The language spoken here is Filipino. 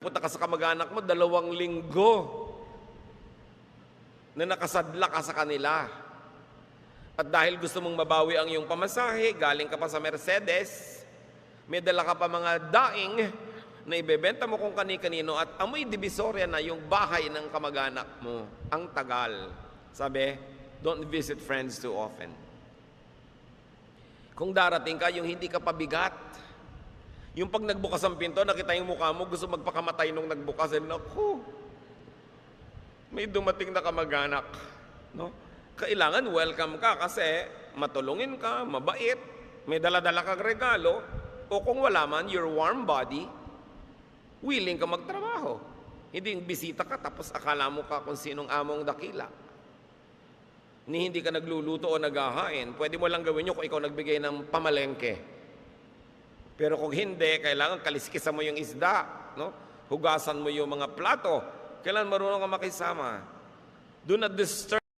Punta ka sa kamag-anak mo, 2 linggo na nakasadla ka sa kanila. At dahil gusto mong mabawi ang iyong pamasahe, galing ka pa sa Mercedes, may dala ka pa mga daing na ibebenta mo kung kani-kanino at amoy divisoria na yung bahay ng kamag-anak mo. Ang tagal. Sabi, don't visit friends too often. Kung darating ka, yung hindi ka pabigat. Yung pag nagbukas ang pinto, nakita yung mukha mo, gusto magpakamatay nung nagbukas. Naku, may dumating na kamag-anak. No? Kailangan welcome ka kasi matulungin ka, mabait, may dala-dala kang regalo, o kung wala man, your warm body, willing ka magtrabaho. Hindi yung bisita ka tapos akala mo ka kung sinong among dakila. Hindi ka nagluluto o naghahain. Pwede mo lang gawin yun kung ikaw nagbigay ng pamalengke. Pero kung hindi, kailangan kaliskisan mo yung isda, no? Hugasan mo yung mga plato. Kailangan marunong ka makisama. Do not disturb